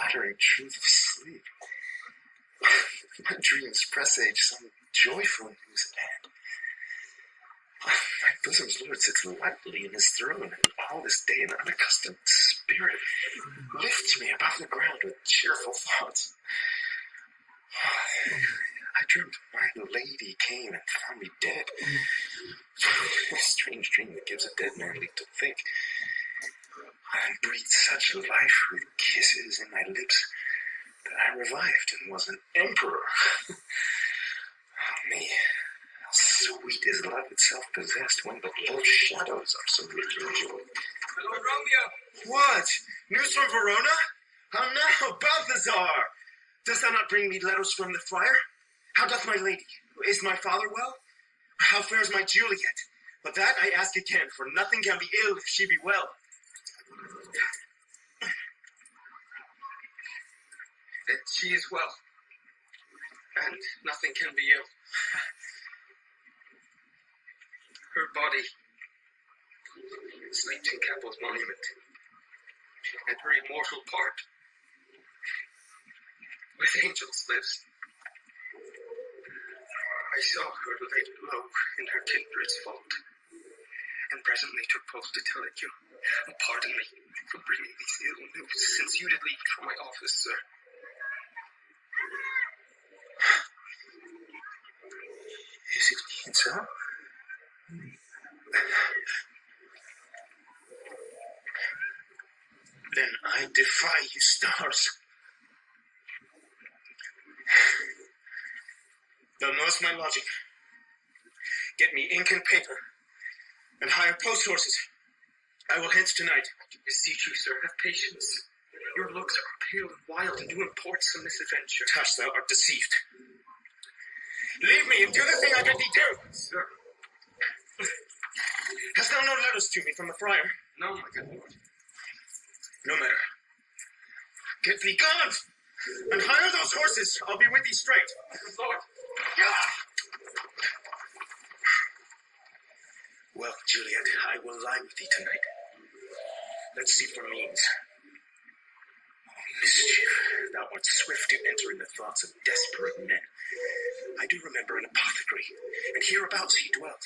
flattering truth of sleep. My dreams presage some joyful news at hand. My bosom's Lord sits lightly in his throne, and all this day an unaccustomed spirit lifts me above the ground with cheerful thoughts. I dreamt my lady came and found me dead. A strange dream that gives a dead man leave to think. I breathed such life with kisses in my lips that I revived and was an emperor. Oh me, how sweet is love itself possessed when but love's shadows are so rich in joy. Lord Romeo! What? News from Verona? How now, Balthazar? Dost thou not bring me letters from the friar? How doth my lady? Is my father well? How fares my Juliet? But that I ask again, for nothing can be ill if she be well. That she is well, and nothing can be ill. Her body sleeps in Capel's monument, and her immortal part with angels lives. I saw her laid low in her kindred's vault, and presently took post to tell it you. Pardon me for bringing these ill news, since you did leave from my office, sir. Is it indeed so? Then I defy you, stars. Thou knowest my logic. Get me ink and paper, and hire post horses. I will hence tonight. I beseech you, sir, have patience. Your looks are pale and wild, and do import some misadventure. Tush, thou art deceived. Leave me and do the thing I bid thee do. Sir. Hast thou no letters to me from the friar? No, my good lord. No matter. Get thee gone, and hire those horses. I'll be with thee straight. Good lord. Well, Juliet, I will lie with thee tonight. Let's see for means. Oh, mischief, thou art swift to enter in the thoughts of desperate men. I do remember an apothecary, and hereabouts he dwelt,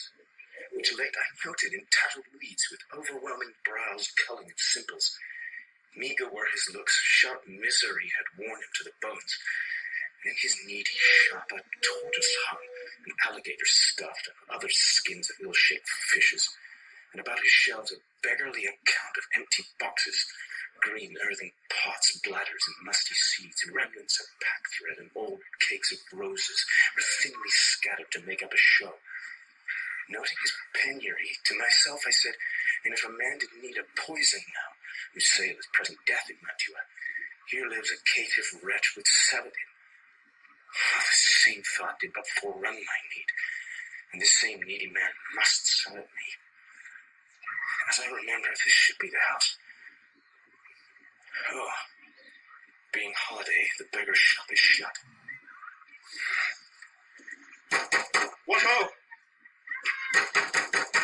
which late I noted in tattered weeds, with overwhelming brows, culling and simples. Meager were his looks, sharp misery had worn him to the bones, and in his need he shot a tortoise hung, an alligator stuffed, and other skins of ill-shaped fishes, and about his shelves a beggarly account of empty boxes, green earthen pots, bladders, and musty seeds, remnants of packthread, and old cakes of roses were thinly scattered to make up a show. Noting his penury, to myself I said, and if a man did need a poison now, whose sale is present death in Mantua, here lives a caitiff wretch would sell it in. Oh, the same thought did but forerun my need, and this same needy man must sell it me. As I remember, this should be the house. Oh, being holiday, the beggar's shop is shut. What ho!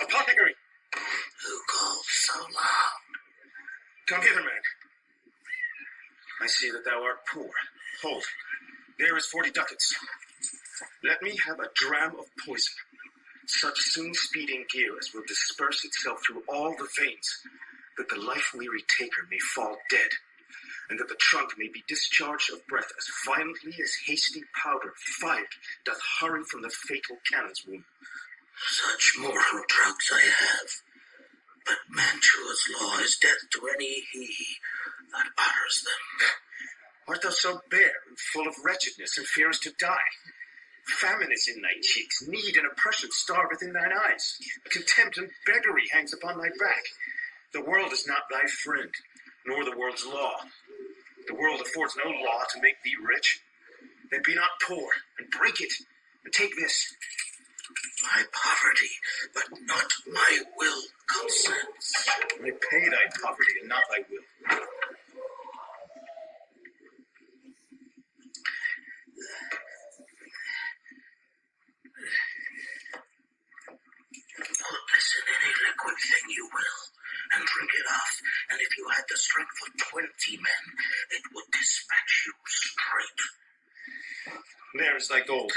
Apothecary! Who calls so loud? Come hither, man. I see that thou art poor. Hold, there is 40 ducats. Let me have a dram of poison, such soon speeding gear as will disperse itself through all the veins, that the life-weary taker may fall dead, and that the trunk may be discharged of breath as violently as hasty powder fired doth hurry from the fatal cannon's womb. Such mortal drugs I have, but Mantua's law is death to any he that utters them. Art thou so bare and full of wretchedness and fearest to die? Famine is in thy cheeks, need and oppression starveth in thine eyes. Contempt and beggary hangs upon thy back. The world is not thy friend, nor the world's law. The world affords no law to make thee rich. Then be not poor, and break it, and take this. My poverty, but not my will, consents. Repay thy poverty, and not thy will. Put this in any liquid thing you will, and drink it off, and if you had the strength of 20 men, it would dispel as thy gold.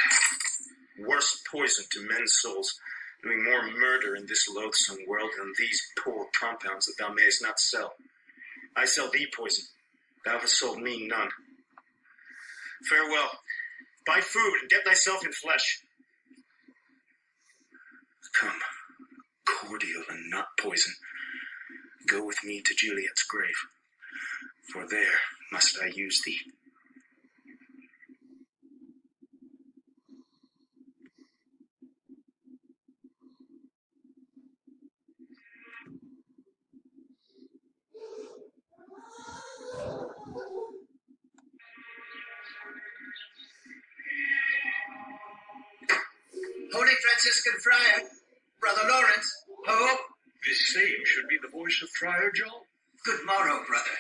Worse poison to men's souls, doing more murder in this loathsome world than these poor compounds that thou mayest not sell. I sell thee poison, thou hast sold me none. Farewell. Buy food and get thyself in flesh. Come, cordial and not poison, go with me to Juliet's grave, for there must I use thee. Holy Franciscan Friar, Brother Lawrence, ho! This same should be the voice of Friar John. Good morrow, brother.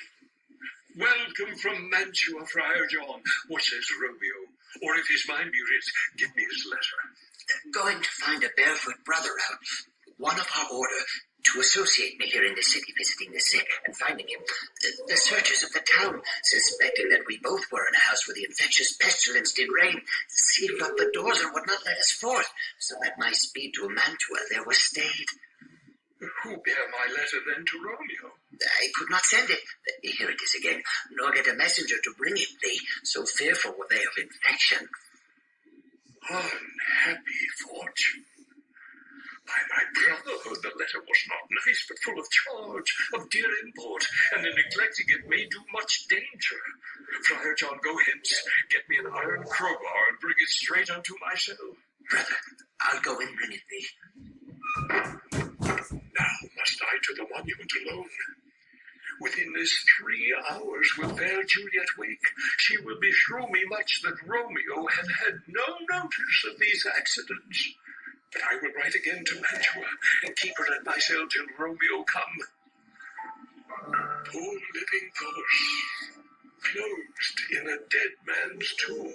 Welcome from Mantua, Friar John. What says Romeo? Or if his mind be writ, give me his letter. Going to find a barefoot brother out, one of our order, to associate me here in the city visiting the sick and finding him. The searchers of the town, suspecting that we both were in a house where the infectious pestilence did reign, sealed up the doors and would not let us forth, so that my speed to Mantua there was stayed. Who bear my letter then to Romeo? I could not send it. Here it is again, nor get a messenger to bring it thee, so fearful were they of infection. Unhappy fortune. By my brotherhood, the letter was not nice, but full of charge, of dear import, and in neglecting it may do much danger. Friar John, go hence, get me an iron crowbar, and bring it straight unto my cell. Brother, I'll go and bring it thee. Now must I to the monument alone. Within this 3 hours will fair Juliet wake. She will beshrew me much that Romeo had no notice of these accidents. But I will write again to Mantua, and keep her at my cell till Romeo come. Poor living corse, closed in a dead man's tomb.